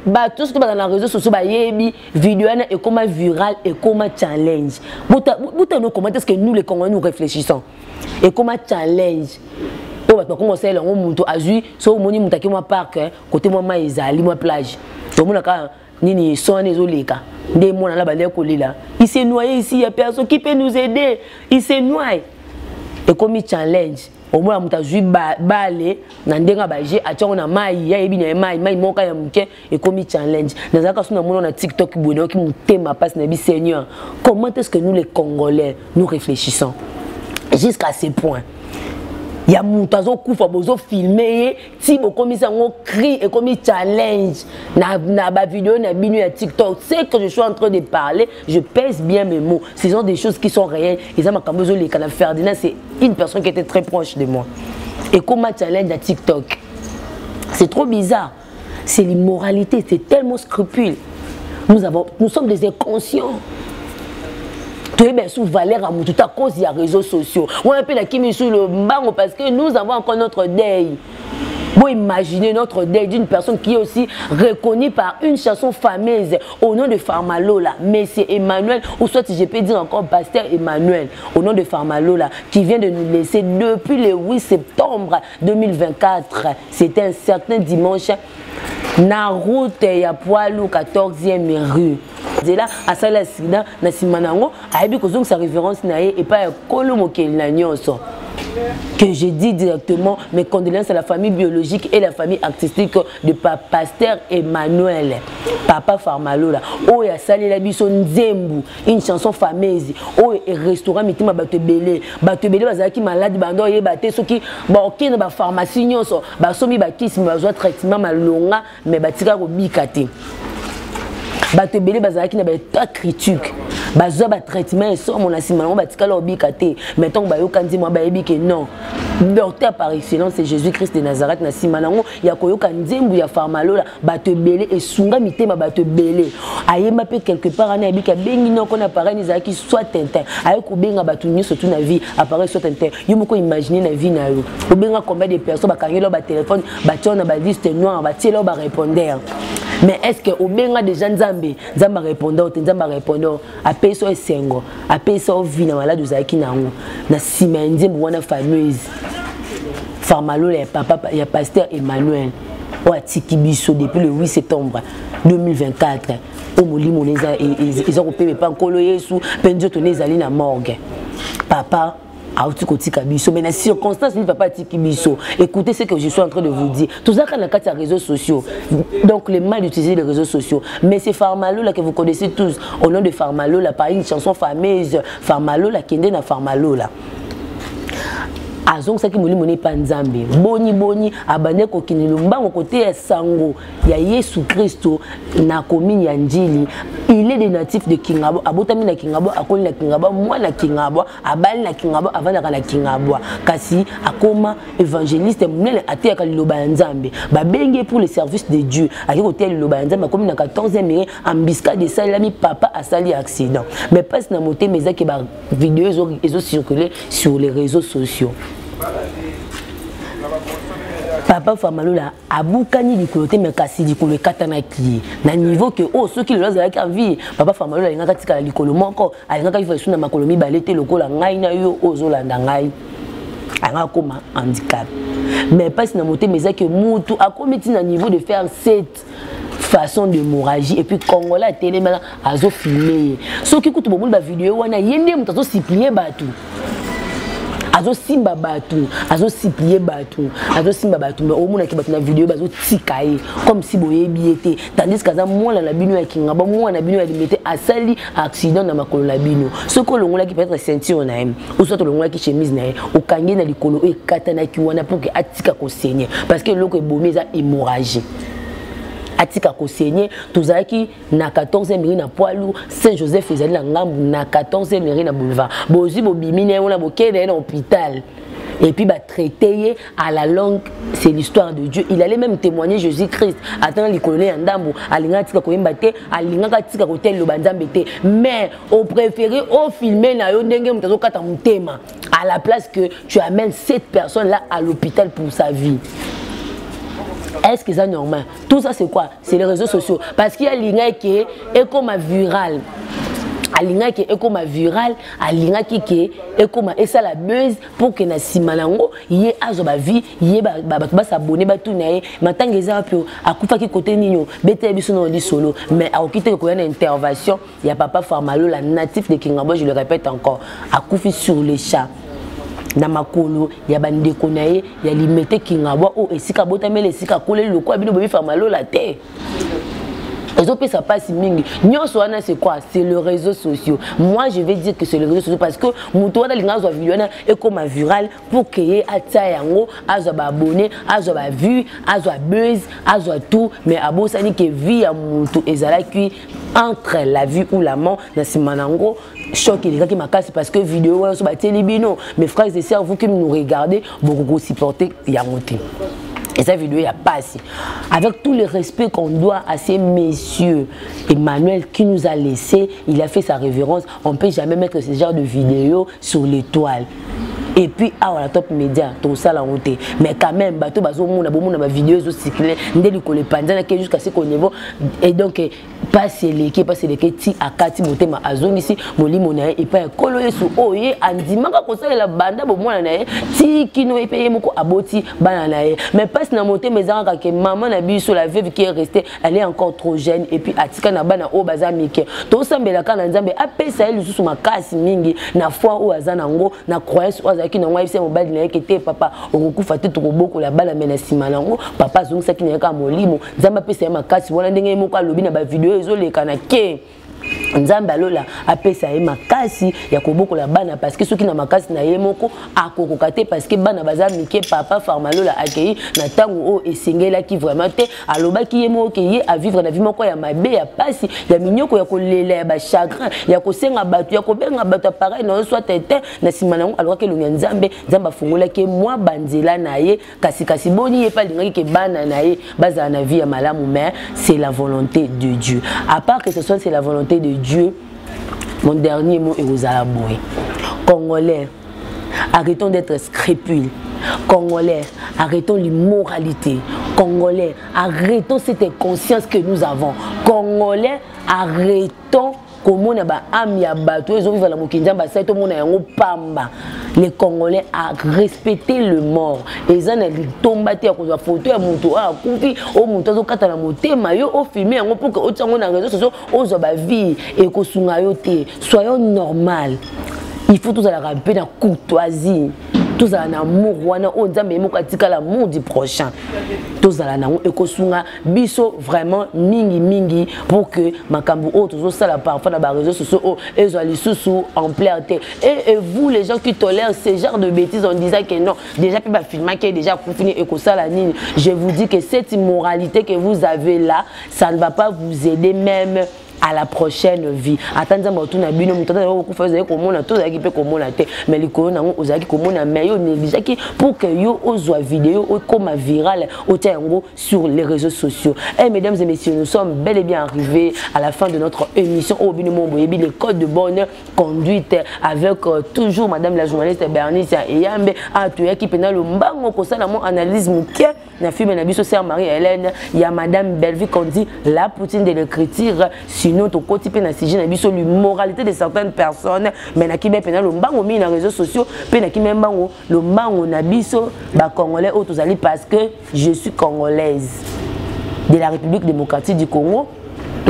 bah tout ce que dans les réseaux sociaux bah yebi vidéo ane et comment viral et comment challenge buta nous comment est-ce que nous les Congolais nous réfléchissons et comment challenge on va commencer là on monte azui so moni mutaki moi parc côté moi maizali moi plage tout le monde a nini son ezoleka nde mona la bande kolela il s'est noyé ici, il y a personne qui peut nous aider, il s'est noyé et comme il challenge au moins muta jui balé na ndenga baje atongo na mai ya ebi na mai moka ya muke et comme il challenge nazaka suna mona na TikTok bono ki mutema passe na bi Seigneur comment est-ce que nous les Congolais nous réfléchissons jusqu'à ce point. Il y a moutazo kufa bozo filmer si bokomi sango cri et comme challenge na ba vidéo na binu ya TikTok c'est que je suis en train de parler je pèse bien mes mots ce sont des choses qui sont réelles et ça m'a kambozo les kana Ferdinand c'est une personne qui était très proche de moi et comme challenge à TikTok c'est trop bizarre c'est l'immoralité c'est tellement scrupule nous sommes des inconscients. Sous valeur à tout à cause des réseaux sociaux. On appelle la Kimi sous le banc parce que nous avons encore notre deuil. Vous imaginez notre deuil d'une personne qui est aussi reconnue par une chanson fameuse au nom de Farmalola, Monsieur Emmanuel, ou soit si je peux dire encore Pasteur Emmanuel, au nom de Farmalola, qui vient de nous laisser depuis le 8 septembre 2024. C'était un certain dimanche. Na route ya Poilou 14e rue. C'est là à ça la sida na simanango aibi kozong sa référence na et pas Kolo Mokeli na nyonso. Que je dis directement mes condoléances à la famille biologique et la famille artistique de Pasteur Emmanuel, Papa Farmalola. Oh ya sali la biso nzembu, une chanson fameuse. Oh et restaurant mitima batebele bazaki malade bando yebate soki ba okina ba pharmacie nyonso ba somi ba kismi bazwa traitement malonga mais batika ko bikate. Batebele bazaki na ba état critique. Bazwa ba traitement et so mon asimano batika lo bikate. Mettons ba yokanzi mo ba yebike non. Docteur par excellence c'est Jésus-Christ de Nazareth na simanango ya koyoka nzembu ya Farmalola batebele et sunga mitema batebele. Ayema pe quelque part ana yebika bengi non qu'on appareil nizaki soit tintin. Aye ko benga batu nyoso tu na vie appareil soit tintin. Yo moko imaginer na vie na yo. Ko benga combien de personnes bakangelo ba téléphone ba tiona ba liste noire ba tielo ba répondeur. Mais est-ce que au benga des gens Nzamba répondant à peso esengo à peso vina malade zaki nango na simenze mwana fameuse Farmalola et papa ya Pasteur Emmanuel o atiki biso depuis le 8 septembre 2024 au molimo neza ils ont payé pas nkolo Yesu penjo tonezali na morgue papa mais la circonstance ne va pas tikibiso. Écoutez ce que je suis en train de vous dire. Tout ça, quand on a les réseaux sociaux, donc le mal d'utiliser les réseaux sociaux. Mais c'est Farmalola que vous connaissez tous, au nom de Farmalola, par une chanson fameuse, Farmalola, qui est dans Farmalola. azong saki molimo ne panzambe boni abane ko kinilo mbango côté ya sango ya Yesu Kristo na komini ya njili. Il est des natifs de Kingabo, abotami na Kingabo, akoli na Kingabo, moi na Kingabo, abali na Kingabo, avana na Kingabo. Kasi akoma évangéliste munene atia ka liloba nzambe. Ba benge pour le service de Dieu. Aki côté liloba nzambe comme na 14e mire ambisca de salami papa a sali accident. Mais pas na moté mais que ba vidéo ils ont circulé sur les réseaux sociaux. Papa Famalola abukani likolote mais kasi likolo katana ki na niveau que oh ceux qui le loza ka vie papa Famalola ngaka tika likolo moko alingaka ifa suna makolo mibalete lokola ngai na yo ozolanda ngai anga koma handicap mais pas na moté mais que mutu akomiti na niveau de faire cette façon d'hémorragie et puis Congolais télé maintenant azo filmer ceux qui écoutent beaucoup de vidéo wana yende mutazo supplier batu azo simba batu azo supplier batu mais au moins ki batu na vidéo bazo tikaye comme si boye biété tandis que ça moi la bino ya Kingabo moi na bino ya limité asali accident na makolo la bino ce que longola ki peut être ceinture na em ou soit longola ki chemise na o kangi na likolo e katana ki wana pour que atika ko saigner parce que loko ebomi za hémorragie atika ko saigner tozaki na 14e mairie na Poilou Saint-Joseph ezali na ngambu na 14e mairie na boulevard bozi bobimine ona bokende na hôpital et puis traité à la langue c'est l'histoire de Dieu. Il allait même témoigner Jésus-Christ attends les colonels andambo alinga tika ko imbate alinga tika ko tel lo banzambe te mais on préférait au filmer na yo ndenge mutazo kata mutema à la place que tu amènes cette personne là à l'hôpital pour sa vie. Est-ce que c'est normal? Tout ça c'est quoi? C'est les réseaux sociaux. Parce qu'il y a l'ingé qui est comme viral. Alinga qui est comme viral, alinga qui est comme et ça la buzz pour que na simalango yé azoba vie yé ba s'abonner ba tout naé matanga eza pio akufa ki côté ninyo bete biso no li solo mais a okité ko yana intervention il y a papa Famalola natif de Kingabo je le répète encore akufi sur les chats na makolo ya bandeko naé ya limité Kingabo o esika botamele esika kolé le quoi bino bobi Famalola te. Ça passe mingi. C'est quoi? C'est le réseau social. Moi, je vais dire que c'est le réseau social parce que mon tour de l'ingénieur est comme un viral pour qu'il y ait abonné, vu, buzz, tout. Mais à beau ça dit que vie à mon tour qui entre la vie ou la mort dans ce manango. Choc il est qui m'a cassé parce que vidéo sur la télévision. Mes frères et sœurs, vous qui nous regardez, vous supportez Yamoté. Et cette vidéo, il n'y a pas assez. Avec tout le respect qu'on doit à ces messieurs, Emmanuel qui nous a laissé, il a fait sa révérence. On ne peut jamais mettre ce genre de vidéo sur l'étoile. Et puis, ah, la top média, tout ça la honte. Mais quand même, bateau, bateau, mon vidéo, circulé, jusqu'à ce qu'on niveau. Et donc, passer les ti à Kati, mon thème à zone ici, mon limonade, et pas un coloré sous oye, andimaka, comme ça, la bande, bon, moi, ti qui nous est payé, mon aboti, bananae. Mais passe na monté, mes enfants, que maman n'a bu sur la veuve qui est restée, elle est encore trop jeune, et puis, atika na bana au bazar mike. Tout ça, mais la canne, nzambe, appelle ça, elle, sous ma casse, mingi, na foi ou azanango, na croyance ou qui n'a pas mobile qui était papa on coupe tout beaucoup la balle mais simalango papa zong ça qui n'est qu'à molimo zamba pesa ma casse voilà ndenge moko alobi na ba vidéo ezole kanake nzamba lola apesa ye makasi ya koboko la bana parce que ceux qui na makasi na ye moko akokokate parce que bana baza mike papa Famalola akei na tango o esengela ki vraiment te aloba ki ye moko ke a vivre na vie moko ya mabe ya pasi ya minyoko ya kolela ya ba chagrin ya kosenga batu ya kobenga batu pareil na soit tete na simanango alors que longa nzambe nzamba fungola ke moi banzela na ye kasi boni ye pa lingaki ke bana na ye baza na vie ya malamu mais c'est la volonté de Dieu à part que ce soit c'est la volonté de Dieu. Mon dernier mot est aux Alabois. Congolais, arrêtons d'être scrupules. Congolais, arrêtons l'immoralité. Congolais, arrêtons cette inconscience que nous avons. Congolais, arrêtons comment on a ami à bateau, ils ont vu la mokinjamba, c'est tout le monde a pamba. Les Congolais a respecté le mort. Et ça n'a tombé à cause de la photo à mon tour, à couper au montage au catala monté, maillot au filmé, pour que autant on a réseaux sociaux, aux oba vie et qu'au sungayote. Soyons normal. Il faut tous à la rappeler dans courtoisie. tous à l'amour wana o nzambe moko atika l'amour du prochain tous à l'amour ekosunga biso vraiment mingi pour que makambu o toujours ça la parfois dans les réseaux sociaux o ezali sous en clarté et vous les gens qui tolèrent ce genre de bêtises en disant que non déjà puis ba filmer qui est déjà confiné et que ça la ligne je vous dis que cette immoralité que vous avez là ça ne va pas vous aider même à la prochaine vie. Attendez, je vais vous dire mais les corona aux aki komona meilleur négligé pour que yo ozwa vidéo comme virale sur les réseaux sociaux. Et mesdames et messieurs, nous sommes bel et bien arrivés à la fin de notre émission au Binomon Boyebi les codes de bonne conduite avec toujours madame la journaliste Bernice Eyambe à tuer qui pena le mbango ko sala mon analyse mukie na film na biso sœur Marie-Hélène il y a madame Belvi qu'on dit la poutine de l'écriture sinon to côté pena si na biso l'immoralité de certaines personnes mais na ki be pena le mbango mi na réseaux sociaux pe na ki même mbango le mbango na biso ba congolais autozali parce que je suis congolaise de la République démocratique du Congo.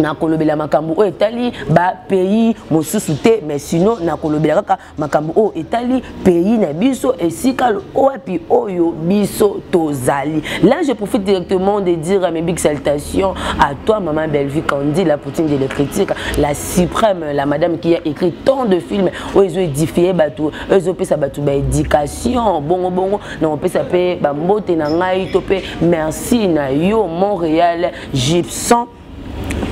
Na kolobela makambu o etali ba pays mosusu te mais sinon na kolobela kaka makambu o etali pays na biso esika o api oyo biso tozali. Là je profite directement de dire mes big salutations à toi maman Belvi Kandi la poutine de l'écriture la suprême la madame qui a écrit tant de films où ils ont édifié bateau ils ont fait ça bateau ba éducation bongo non peut ça pe ba mbote na ngai topé merci na yo Montréal Gibson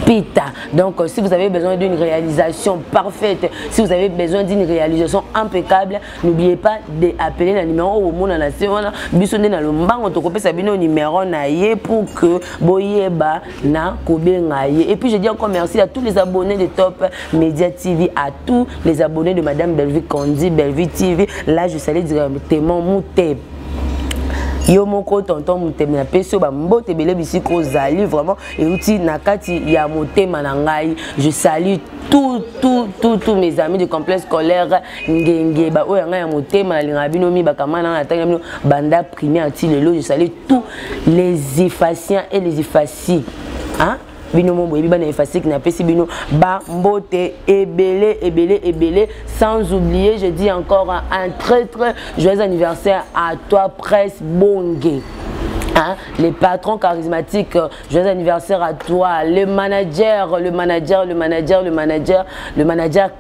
Pita. Donc si vous avez besoin d'une réalisation parfaite, si vous avez besoin d'une réalisation impeccable, n'oubliez pas d'appeler le numéro au monde na sewala bisonde na lombango to kopesa bino numéro na ye pour que boyeba na kobenga ye. Et puis je dis encore merci à tous les abonnés de Top Media TV, à tous les abonnés de madame Belvi Kandi Belvi TV. Là je salue directement Mouté yo moko tonton mutema peso ba mbote bele bisiko zali vraiment et outi nakati ya motema na ngai je salue tous mes amis du complexe scolaire ngenge ba oya ngai ya motema na linga bino mi bakamana na tanga bino banda primaire ti lelo je salue tous les Ifaciens et les Ifaci hein bino mo boyebi bana efasik na pesi bino ba mbote ebele sans oublier je dis encore un très joyeux anniversaire à toi Presse Bongue. Hein? Les patrons charismatiques, joyeux anniversaire à toi, le manager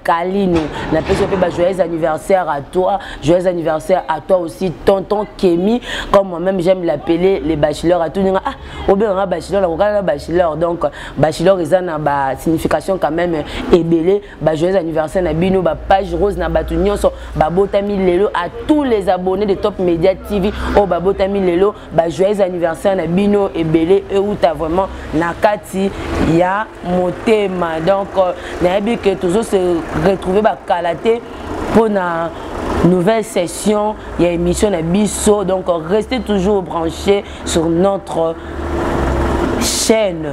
Kalino, la personne joyeux anniversaire à toi, joyeux anniversaire à toi aussi, tonton Kémy, comme moi-même j'aime l'appeler les bachelors à tout le monde. Ah, au bien bachelor, donc bachelor ils ont une signification quand même ébélé, joyeux anniversaire na bino, page rose na batunyon so, botami lelo à tous les abonnés de Top Media TV, oh botami lelo, joyeux anniversaire na bino ebele et où t'as vraiment nakati ya motema donc nayebi que toujours se retrouver ba kalaté pour na nouvelle session il y a émission na biso donc restez toujours branchés sur notre chaîne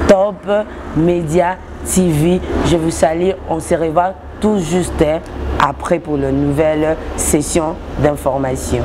Top Media TV. Je vous salue, on se revoit tout juste après pour la nouvelle session d'information.